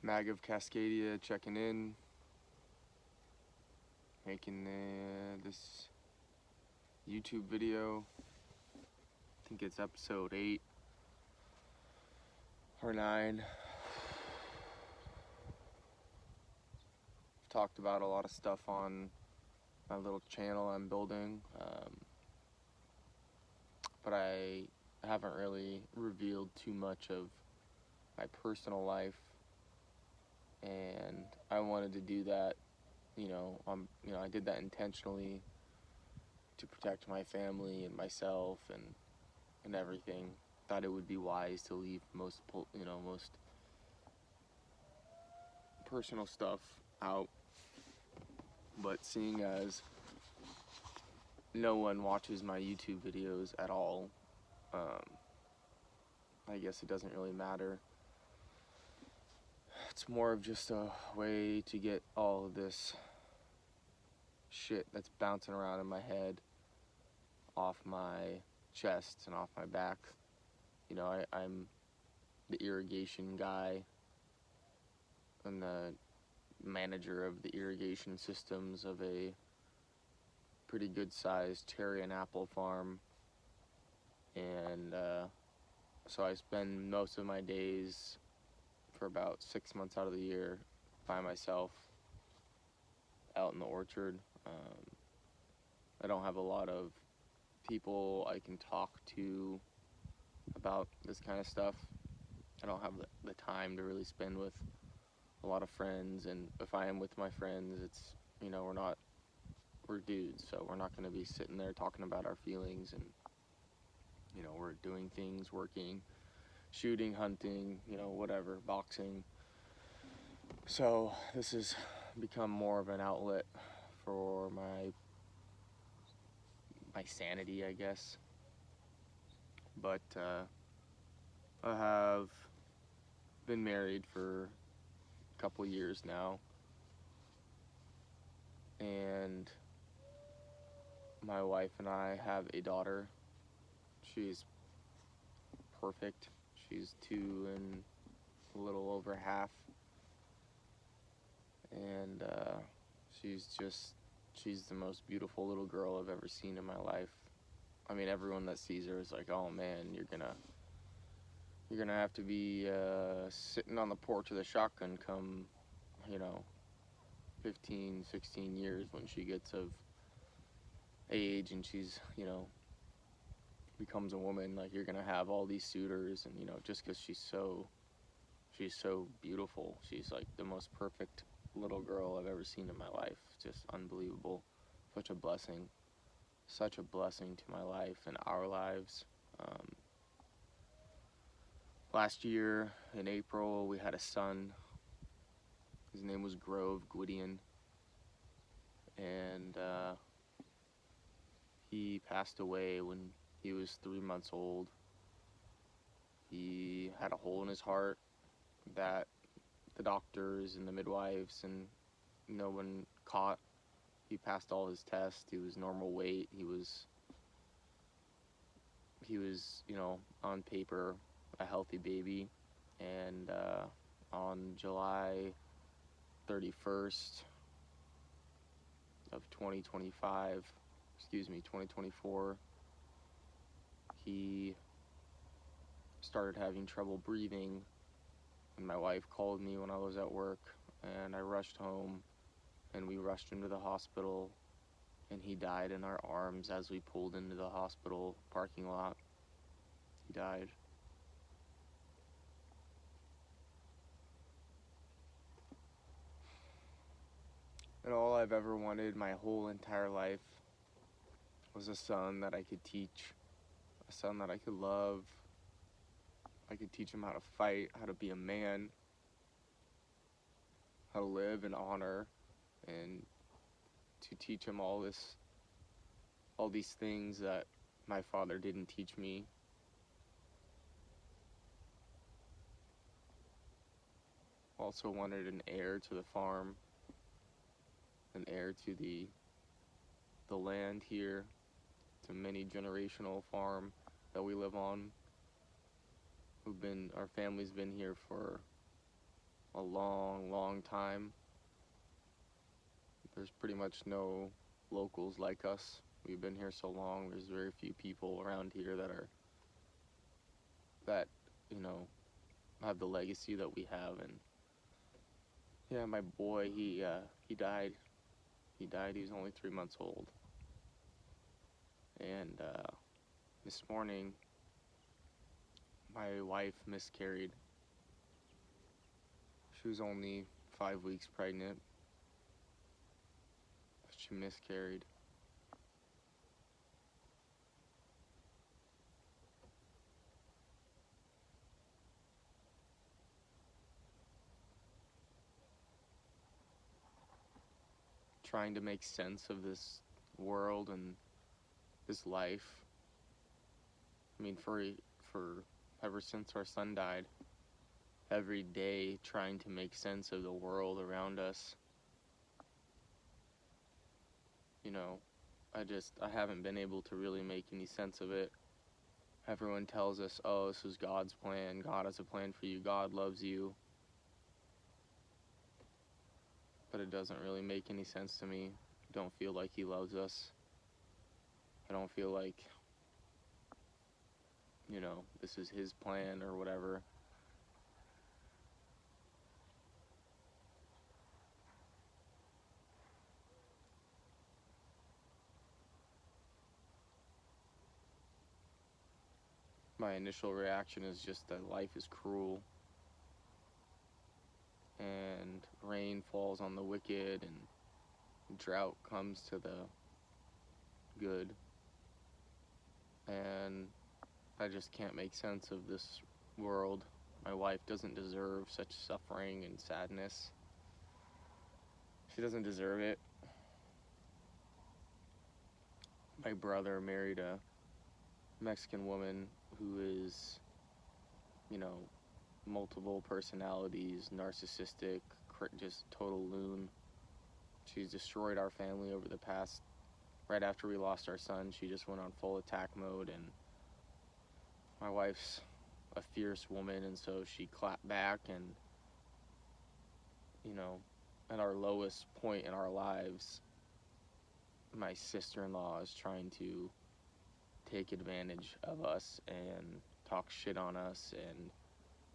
Mag of Cascadia checking in, making this YouTube video. I think it's episode 8 or 9. I've talked about a lot of stuff on my little channel I'm building, but I haven't really revealed too much of my personal life, and I wanted to do that. I did that intentionally to protect my family and myself and everything. Thought it would be wise to leave most personal stuff out, but seeing as no one watches my YouTube videos at all, I guess it doesn't really matter. It's more of just a way to get all of this shit that's bouncing around in my head off my chest and off my back. I'm the irrigation guy. I'm the manager of the irrigation systems of a pretty good sized cherry and apple farm, and so I spend most of my days for about 6 months out of the year by myself out in the orchard. I don't have a lot of people I can talk to about this kind of stuff. I don't have the time to really spend with a lot of friends, and if I am with my friends, it's, we're dudes, so we're not going to be sitting there talking about our feelings, and we're doing things, working, shooting, hunting, whatever, boxing. So this has become more of an outlet for my sanity, I guess. But I have been married for a couple years now, and my wife and I have a daughter. She's perfect. She's 2 and a little over half, and she's the most beautiful little girl I've ever seen in my life. I mean, everyone that sees her is like, oh man, you're gonna have to be sitting on the porch with a shotgun come 15, 16 years when she gets of age and she's becomes a woman. Like, you're gonna have all these suitors, and just because she's so beautiful. She's like the most perfect little girl I've ever seen in my life. Just unbelievable. Such a blessing to my life and our lives. Last year in April, we had a son. His name was Grove Gwydion, and he passed away when he was 3 months old. He had a hole in his heart that the doctors and the midwives and no one caught. He passed all his tests. He was normal weight. He was on paper a healthy baby. And on July 31st of 2024, he started having trouble breathing, and my wife called me when I was at work, and I rushed home, and we rushed him to the hospital, and he died in our arms as we pulled into the hospital parking lot. He died. And all I've ever wanted my whole entire life was a son that I could teach, a son that I could love. I could teach him how to fight, how to be a man, how to live in honor, and to teach him all these things that my father didn't teach me. Also wanted an heir to the farm, an heir to the land here, to many generational farm that we live on. Our family's been here for a long, long time. There's pretty much no locals like us. We've been here so long, there's very few people around here that, you know, have the legacy that we have. And yeah, my boy, he died. He died, he was only 3 months old. And this morning, my wife miscarried. She was only 5 weeks pregnant. She miscarried. Trying to make sense of this world and this life. I mean, for ever since our son died, every day trying to make sense of the world around us. You know, I haven't been able to really make any sense of it. Everyone tells us, oh, this is God's plan. God has a plan for you. God loves you. But it doesn't really make any sense to me. I don't feel like he loves us. I don't feel like, you know, this is his plan or whatever. My initial reaction is just that life is cruel. And rain falls on the wicked and drought comes to the good. And I just can't make sense of this world. My wife doesn't deserve such suffering and sadness. She doesn't deserve it. My brother married a Mexican woman who is, you know, multiple personalities, narcissistic, just total loon. She's destroyed our family over the past, right after we lost our son, she just went on full attack mode, and my wife's a fierce woman, and so she clapped back. And, you know, at our lowest point in our lives, my sister-in-law is trying to take advantage of us and talk shit on us and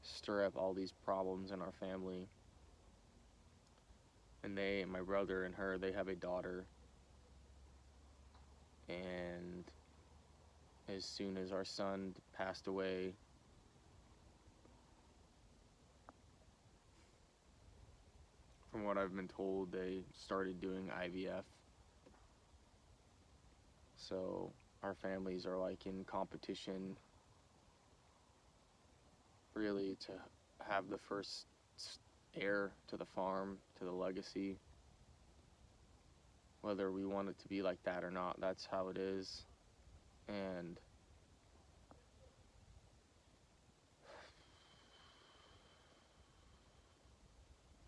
stir up all these problems in our family. And my brother and her, they have a daughter. And as soon as our son passed away, from what I've been told, they started doing IVF. So our families are like in competition, really, to have the first heir to the farm, to the legacy. Whether we want it to be like that or not, that's how it is. And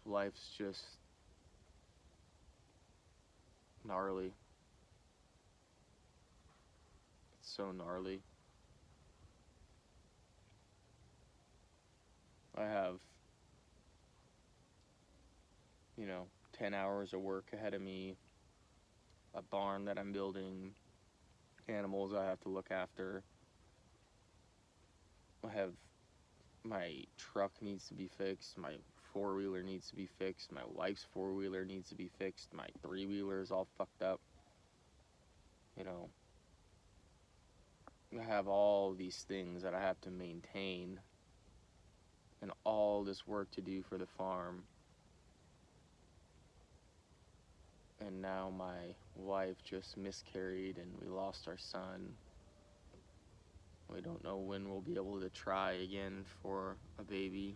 life's just gnarly. It's so gnarly. I have, you know, 10 hours of work ahead of me, a barn that I'm building, animals I have to look after. My truck needs to be fixed, my four-wheeler needs to be fixed, my wife's four-wheeler needs to be fixed, my three-wheeler is all fucked up. You know, I have all these things that I have to maintain and all this work to do for the farm. And now my wife just miscarried and we lost our son. We don't know when we'll be able to try again for a baby.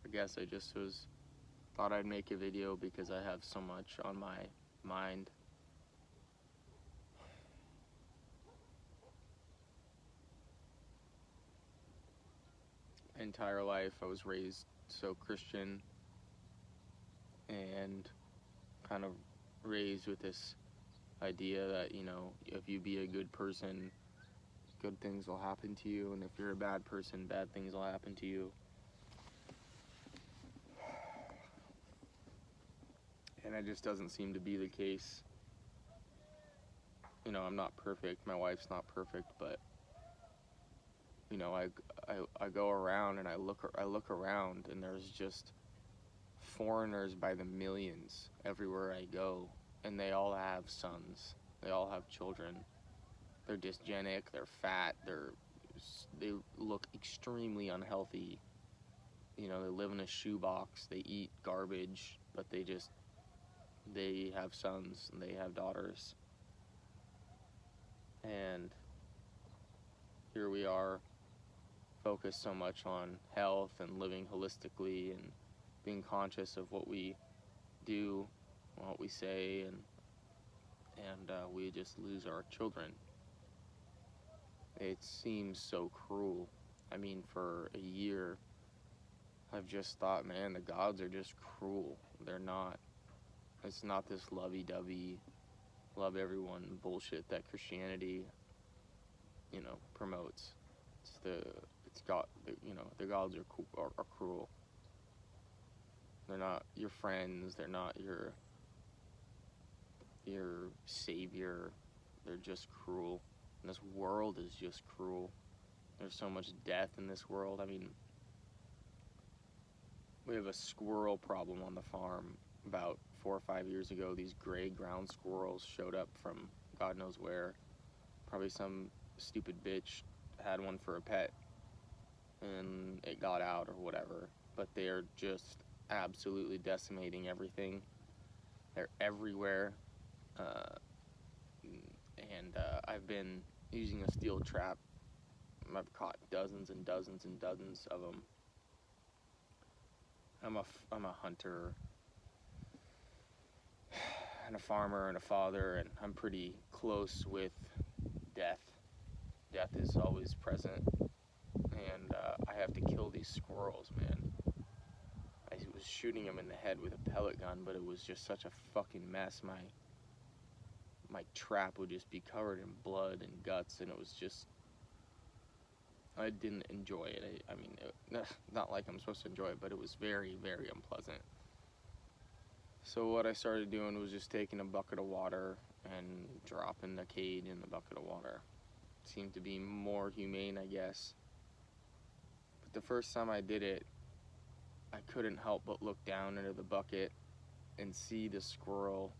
I guess I just thought I'd make a video because I have so much on my mind. entire life. I was raised so Christian and kind of raised with this idea that, you know, if you be a good person, good things will happen to you, and if you're a bad person, bad things will happen to you. And it just doesn't seem to be the case. You know, I'm not perfect, my wife's not perfect, but you know, I go around and I look around, and there's just foreigners by the millions everywhere I go, and they all have sons, they all have children. They're dysgenic, they're fat, they look extremely unhealthy. You know, they live in a shoebox, they eat garbage, but they have sons and they have daughters. And here we are, focused so much on health and living holistically and being conscious of what we do, what we say, and we just lose our children. It seems so cruel. I mean, for a year, I've just thought, man, the gods are just cruel. They're not. It's not this lovey-dovey, love everyone bullshit that Christianity, you know, promotes. The gods are cruel. They're not your friends. They're not your savior. They're just cruel. And this world is just cruel. There's so much death in this world. I mean, we have a squirrel problem on the farm. About 4 or 5 years ago, these gray ground squirrels showed up from God knows where. Probably some stupid bitch had one for a pet and it got out or whatever. But they're just absolutely decimating everything. They're everywhere. I've been using a steel trap. I've caught dozens and dozens and dozens of them. I'm a hunter and a farmer and a father, and I'm pretty close with death. Death is always present, and I have to kill these squirrels, man. I was shooting them in the head with a pellet gun, but it was just such a fucking mess. My trap would just be covered in blood and guts, and it was just, I didn't enjoy it. I mean, not like I'm supposed to enjoy it, but it was very, very unpleasant. So what I started doing was just taking a bucket of water and dropping the cage in the bucket of water. It seemed to be more humane, I guess. But the first time I did it, I couldn't help but look down into the bucket and see the squirrel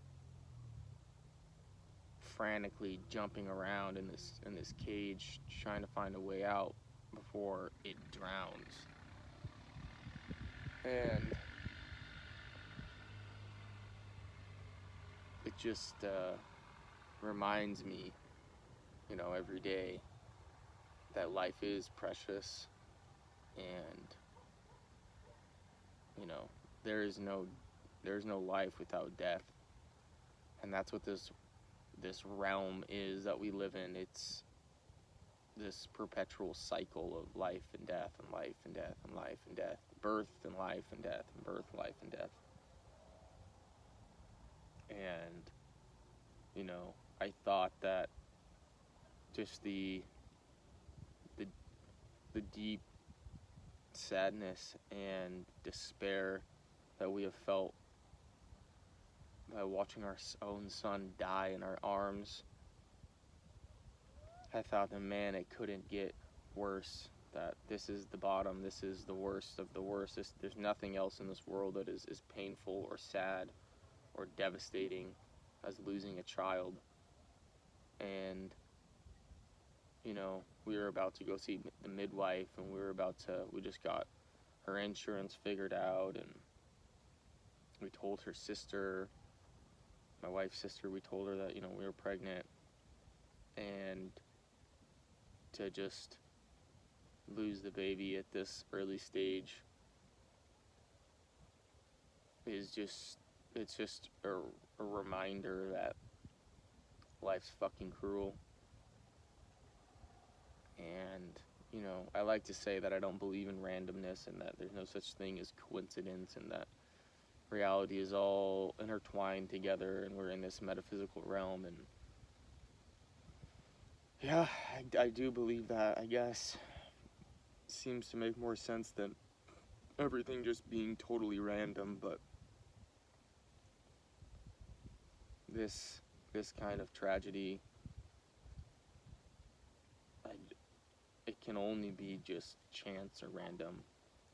frantically jumping around in this cage, trying to find a way out before it drowns. And it just reminds me, you know, every day that life is precious, and you know, there's no life without death. And that's what this realm is that we live in. It's this perpetual cycle of life and death and life and death and life and death, birth and life and death and birth, life and death. And you know, I thought that just the deep sadness and despair that we have felt by watching our own son die in our arms, I thought that, man, it couldn't get worse, that this is the bottom, this is the worst of the worst. There's nothing else in this world that is as painful or sad or devastating as losing a child. And you know, we were about to go see the midwife, and we just got her insurance figured out, and we told her sister, my wife's sister, we told her that, you know, we were pregnant, and to just lose the baby at this early stage is just, it's just a reminder that life's fucking cruel. And you know, I like to say that I don't believe in randomness and that there's no such thing as coincidence and that reality is all intertwined together and we're in this metaphysical realm. And yeah, I do believe that. I guess seems to make more sense than everything just being totally random. But this kind of tragedy, it can only be just chance or random.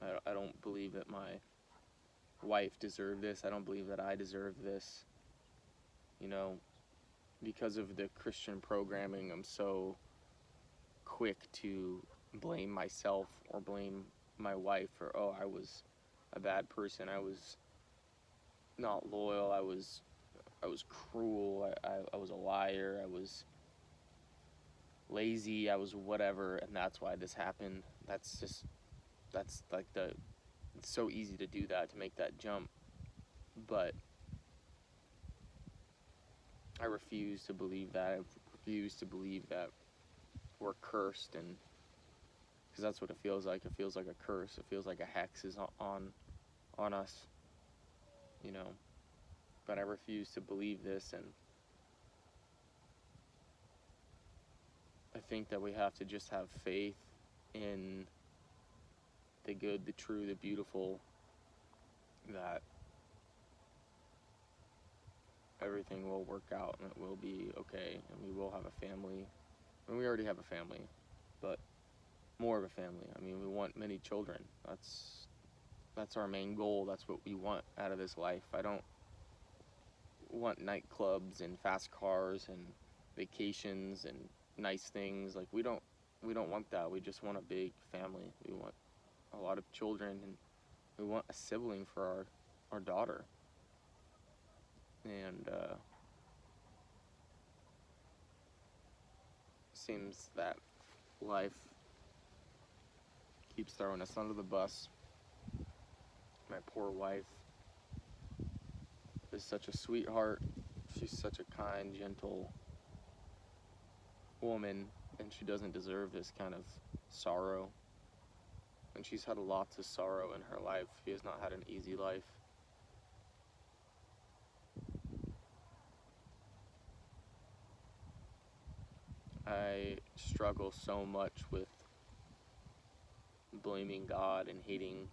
I don't believe that my wife deserved this. I don't believe that I deserve this. You know, because of the Christian programming, I'm so quick to blame myself or blame my wife for, oh, I was a bad person. I was not loyal. I was cruel. I was a liar. I was lazy. I was whatever, and that's why this happened. That's like it's so easy to do that, to make that jump. But I refuse to believe that. I refuse to believe that we're cursed, and because that's what it feels like. It feels like a curse. It feels like a hex is on us, you know. But I refuse to believe this, and I think that we have to just have faith in the good, the true, the beautiful, that everything will work out and it will be okay, and we will have a family. I mean, we already have a family, but more of a family. I mean, we want many children. That's our main goal. That's what we want out of this life. I don't want nightclubs and fast cars and vacations and nice things. Like, we don't want that. We just want a big family. We want a lot of children, and we want a sibling for our daughter. And seems that life keeps throwing us under the bus. My poor wife is such a sweetheart. She's such a kind, gentle woman, and she doesn't deserve this kind of sorrow. And she's had lots of sorrow in her life. She has not had an easy life. I struggle so much with blaming God and hating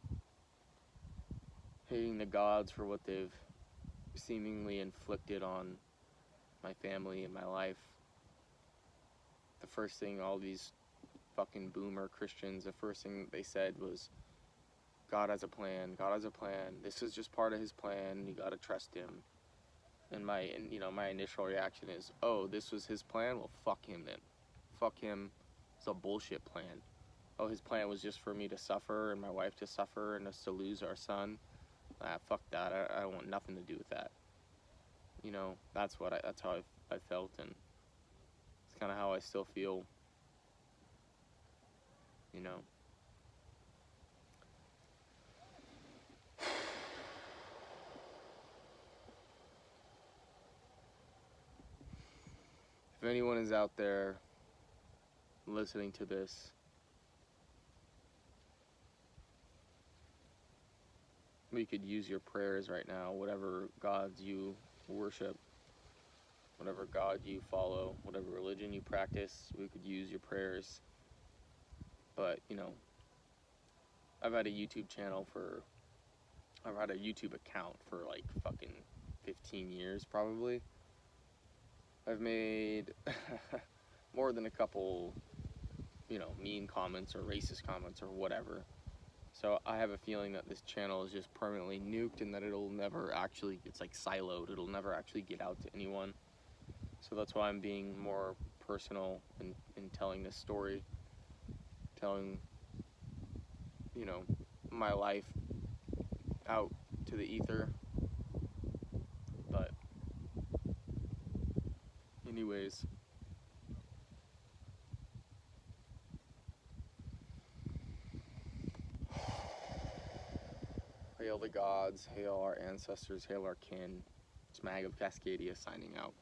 the gods for what they've seemingly inflicted on my family and my life. The first thing all these fucking boomer Christians, the first thing they said was, God has a plan. God has a plan. This is just part of his plan. You gotta trust him. And my initial reaction is, oh, this was his plan? Well, fuck him then. Fuck him. It's a bullshit plan. Oh, his plan was just for me to suffer and my wife to suffer and us to lose our son. Fuck that. I want nothing to do with that. You know, that's how I felt, and it's kind of how I still feel. You know. If anyone is out there listening to this, we could use your prayers right now, whatever gods you worship, whatever God you follow, whatever religion you practice, we could use your prayers. But, you know, I've had a YouTube account for like fucking 15 years probably. I've made more than a couple, you know, mean comments or racist comments or whatever. So I have a feeling that this channel is just permanently nuked and that it'll never actually, it's like siloed, it'll never actually get out to anyone. So that's why I'm being more personal in telling this story, telling, you know, my life out to the ether. But anyways, hail the gods, hail our ancestors, hail our kin. It's Mag of Cascadia signing out.